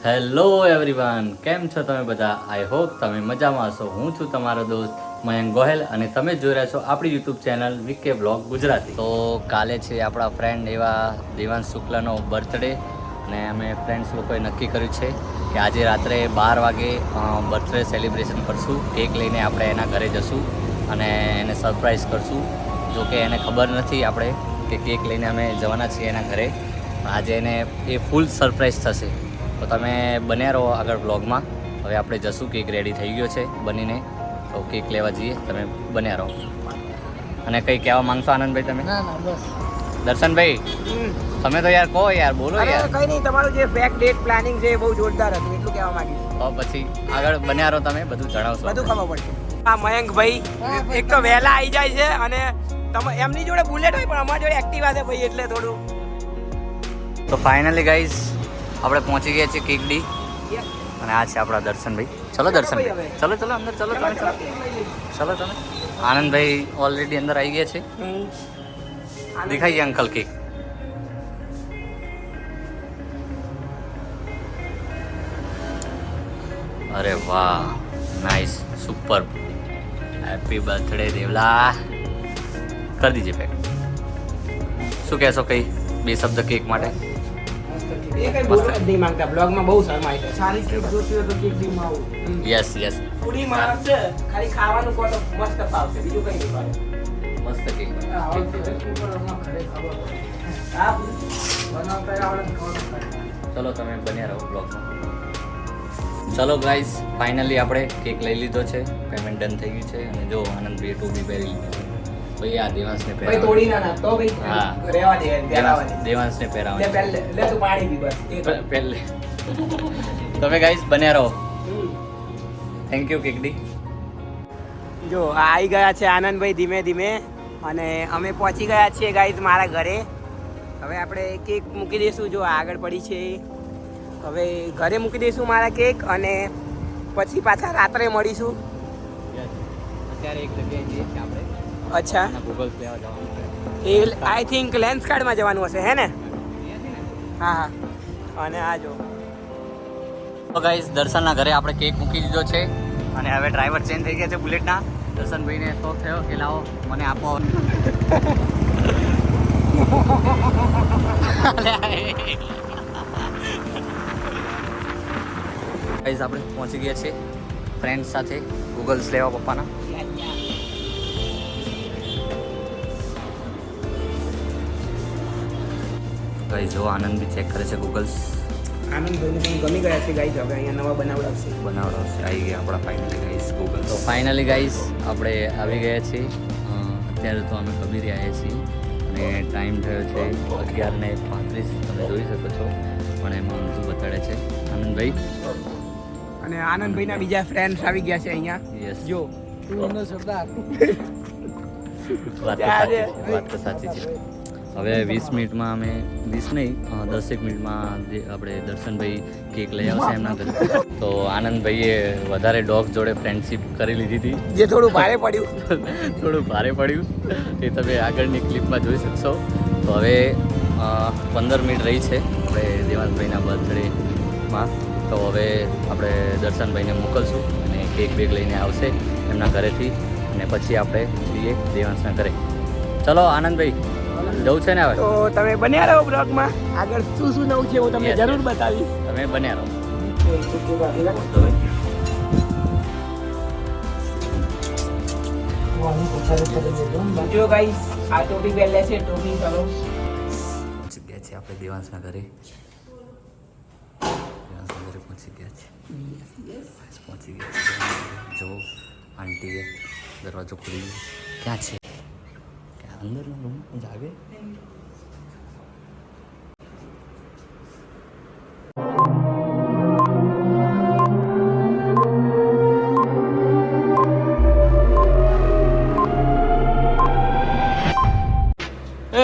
Hello everyone, કેમ છો તમે બધા? આઈ હોપ તમે મજામાં હશો. હું છું તમારો દોસ્ત મયંક ગોહેલ અને તમે જોઈ રહ્યા છો આપણી YouTube channel VK blog Gujarati. તો કાલે છે આપણા ફ્રેન્ડ એવા દેવાંશ શુક્લાનો બર્થડે અને અમે ફ્રેન્ડ્સ લોકોએ નક્કી કર્યું છે કે આજે રાત્રે 12 વાગે બર્થડે સેલિબ્રેશન કરશું. કેક લઈને આપણે એના ઘરે જશું અને એને સરપ્રાઈઝ કરશું. જો કે એને ખબર નથી આપણે કે કેક લઈને અમે જવાના છીએ એના ઘરે. આજે એને એ ફૂલ સરપ્રાઈઝ થશે. તો તમે બન્યા રહો આગળ બ્લોગમાં. હવે આપણે જશું, કેક રેડી થઈ ગયો છે બનીને, તો કેક લેવા જઈએ. તમે બન્યા રહો. અને કંઈ કહેવા માંગશો આનંદભાઈ તમે? ના બસ. દર્શનભાઈ તમે તો યાર કહો યાર, બોલો યાર. કઈ નહીં, તમારું જે ફેક ડેટ પ્લાનિંગ છે એ બહુ જોરદાર હતું, એટલું કહેવા માંગીશ. તો પછી આગળ બન્યા રહો, તમે બધું જણાવશો. બધું ખબર પડશે. આ મયંકભાઈ એક તો વહેલા આવી જાય છે અને તમે એમની જોડે બુલેટ હોય પણ અમારી જોડે એક્ટિવા છે ભાઈ, એટલે થોડું. તો ફાઇનલી ગાઈઝ આપણે પહોંચી ગયા છીએ કેકડી અને આ છે આપણા દર્શનભાઈ. ચલો દર્શનભાઈ, ચલો ચલો અંદર ચલો તમે, ચલો તમે. આનંદભાઈ ઓલરેડી અંદર આવી ગયા છે. દેખાઈએ અંકલ કેક. અરે વાહ, nice, super. Happy birthday Devla. કરી દીજે પેક. શું કહેશો કઈ બે શબ્દ કેક માટે? એ કઈ બોલવા જ નહીં માંગતા, બ્લોગમાં બહુ શરમાય છે. સારી કેક જોતી હોય તો કેક ડીમ આવું. યસ યસ, પૂરી માણસ છે, ખાલી ખાવાનું કહો તો મસ્ત ભાવશે, બીજું કઈ નહીં ભાવે. મસ્ત કેક. ચલો તમે બન્યા રહો બ્લોગમાં. ચલો ગાઈઝ, ફાઇનલી આપણે કેક લઈ લીધો છે, પેમેન્ટ ડન થઈ ગયું છે અને જો આનંદભાઈ ટોપી પહેરી લીધી. ભાઈ આ દેવાંશને ભાઈ તોડી ના નાખ તો ભાઈ. હા, રહેવા દે, પહેરાવા દે. દેવાંશને લે પહેરાવે. પહેલે લે તું પાણી પી બસ. પહેલે તમે ગાઈઝ બન્યા રહો. થેન્ક યુ કેકડી. જો આવી ગયા છે આનંદભાઈ ધીમે ધીમે અને અમે પહોંચી ગયા છીએ ગાઈઝ મારા ઘરે. હવે આપણે કેક મૂકી દઈશું, જો આગળ પડી છે. હવે ઘરે મૂકી દઈશું મારા કેક અને પછી પાછા રાત્રે મળીશું. અત્યારે એક જગ્યાએ જઈએ છીએ આપણે. અચ્છા, ગૂગલ લેવા જવાનું છે. એ આઈ થિંક લેન્સ કાર્ડમાં જવાનું હશે, હે ને? હા હા. અને આ જો તો ગાઈઝ દર્શનના ઘરે આપણે કેક મૂકી દીધો છે અને હવે ડ્રાઈવર ચેન્જ થઈ ગયા છે બુલેટના. દર્શનભાઈને શોખ થયો કે લાવો મને આપો. ગાઈઝ આપણે પહોંચી ગયા છે ફ્રેન્ડ સાથે ગૂગલ્સ લેવા પપ્પાના. ગાઈઝ જો આનંદ બી ચેક કરે છે ગૂગલ્સ. આનંદભાઈને પણ ગમી ગયા છે ગાઈઝ. હવે અહીંયા નવા બનાવડાવશે. આવી ગયા આપણા ફાઇનલી ગાઈઝ ગૂગલ. તો ફાઇનલી ગાઈઝ આપણે આવી ગયા છીએ. અત્યારે તો અમે કબીરી આવ્યા છીએ અને ટાઈમ થયો છે 11:35. તમે જોઈ શકો છો પણ એમાં ઊંધું બતાડે છે આનંદભાઈ. અને આનંદભાઈના બીજા ફ્રેન્ડ્સ આવી ગયા છે અહીંયા. યસ, જો વાત તો સાચી છે. હવે 20 મિનિટમાં અમે 20 નહીં 10 મિનિટમાં આપણે દર્શનભાઈ કેક લઈ આવશે એમના ઘરે. તો આનંદભાઈએ વધારે ડોગ જોડે ફ્રેન્ડશિપ કરી લીધી હતી, જે થોડું ભારે પડ્યું. થોડું ભારે પડ્યું એ તમે આગળની ક્લિપમાં જોઈ શકશો. તો હવે 15 મિનિટ રહી છે આપણે દેવાંશભાઈના બર્થડેમાં. તો હવે આપણે દર્શનભાઈને મોકલશું અને કેક બેગ લઈને આવશે એમના ઘરેથી અને પછી આપણે જઈએ દેવાંશના ઘરે. ચલો આનંદભાઈ, જવું છે ને હવે? તો તમે બન્યા રહો બ્લોગમાં. આગળ શું શું નવું છે હું તમને Yes, જરૂર yes. બતાવીશ. તમે બન્યા રહો. જો ગાઈસ આ ટોપી પહેલે છે, ટોપી કરો. પહોંચી ગયા છે આપણે દેવાંશના ઘરે. દેવાંશના ઘરે પહોંચી ગયા છે. પહોંચી ગયા છે. જો આંટીએ દરવાજો ખોલી ગયો. ક્યાં છે? ક્યાં અંદરના રૂમ જાગે?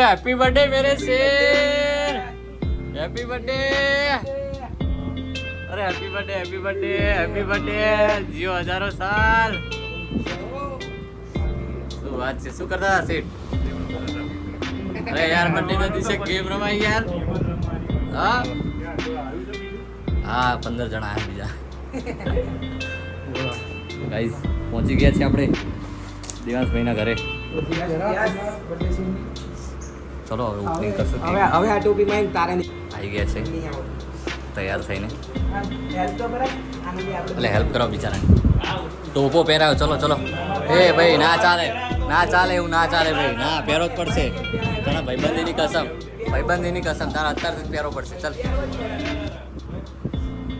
हैप्पी बर्थडे मेरे शेर, हैप्पी बर्थडे. अरे happy birthday, happy birthday, happy birthday. जियो हजारों साल. શું વાત છે? શું કરતા હતા સેઠ? અરે યાર બર્થડે ના દિવસે ગેમ રમાઈ યાર. હા હા 15 જણા આવ્યા બીજા ગાઈસ પહોંચી ગયા છે આપણે દેવાંશભાઈના ઘરે. ચલો હવે ઓપનિંગ કરશું. હવે આ ટોપીમાં તારે આવી ગયા છે તૈયાર થઈને. હેલ્પ તો કરે આનંદી આપણે એટલે હેલ્પ કરો બિચારાને. ટોપો પહેરાયો. ચલો ચલો. એ ભાઈ ના ચાલે એવું ના ચાલે ભાઈ. ના પહેરો જ પડશે. તારા ભાઈબંધીની કસમ તારા અત્યારથી જ પહેરવો પડશે. ચાલ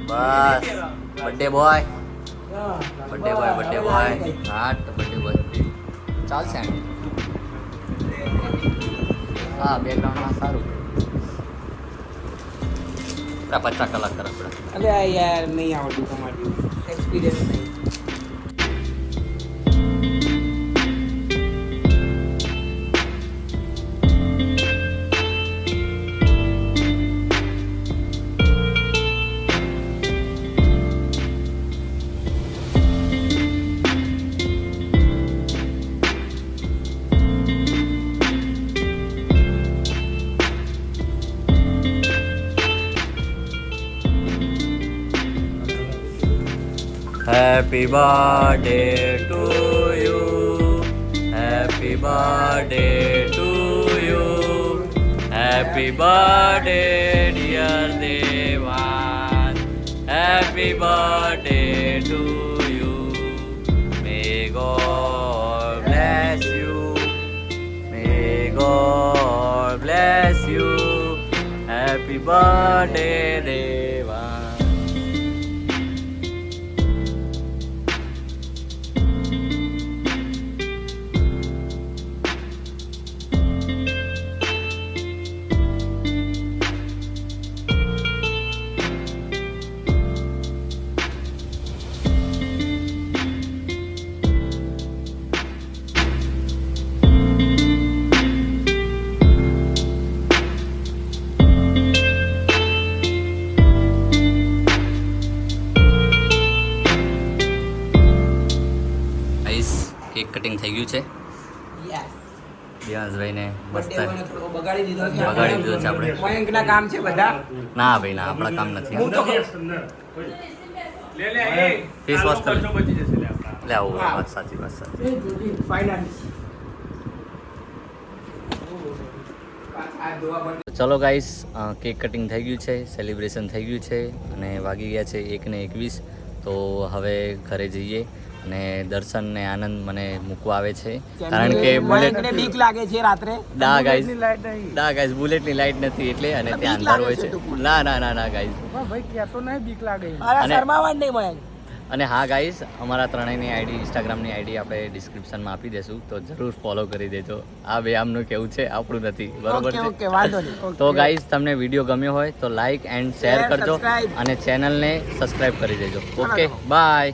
બસ. બર્થડે બોય હા બર્થડે બોય ચાલશે આંટી. હા બેકગ્રાઉન્ડમાં સારું. 50 કલાક તરફ પડે. અરે આ યાર નહીં આવડતું તમારું એક્સપિરિયન્સ નહીં. Happy birthday to you. Happy birthday to you. Happy birthday dear Devan. Happy birthday to you. May God bless you. May God bless you. Happy birthday Devan. Cake cutting થઈ ગયું છે. દેવાંશભાઈને મસ્ત બગાડી દીધો છે આપણે. મયંકના કામ છે બધા. ના ભાઈ ના આપણા કામ નથી. ફેસ વોશ કરી લે. આવું વાત સાચી. ચલો ગાઈસ કેક કટિંગ થઈ ગયું છે, સેલિબ્રેશન થઈ ગયું છે અને વાગી ગયા છે 1:21. તો હવે ઘરે જઈએ અને દર્શન ને આનંદ મને મૂકવા આવે છે કારણ કે મયંકને બીક લાગે છે રાત્રે. ના ગાઈસ બુલેટની લાઈટ નથી એટલે અને ત્યાં અંધાર હોય છે. ના ગાઈસ ભાઈ કેતો નહીં બીક લાગે. અરે શર્માવાનું નહીં મયંક. અને હા ગાઈસ અમારા ત્રણેયની આઈડી ઇન્સ્ટાગ્રામની આઈડી આપણે ડિસ્ક્રિપ્શનમાં આપી દેશું તો જરૂર ફોલો કરી દેજો. આ બે આમનું કેવું છે આપણું નથી બરોબર છે. ઓકે વાંધો નહીં. તો ગાઈસ તમને વિડીયો ગમ્યો હોય તો લાઈક એન્ડ શેર કરજો અને ચેનલને સબસ્ક્રાઇબ કરી દેજો. Okay bye.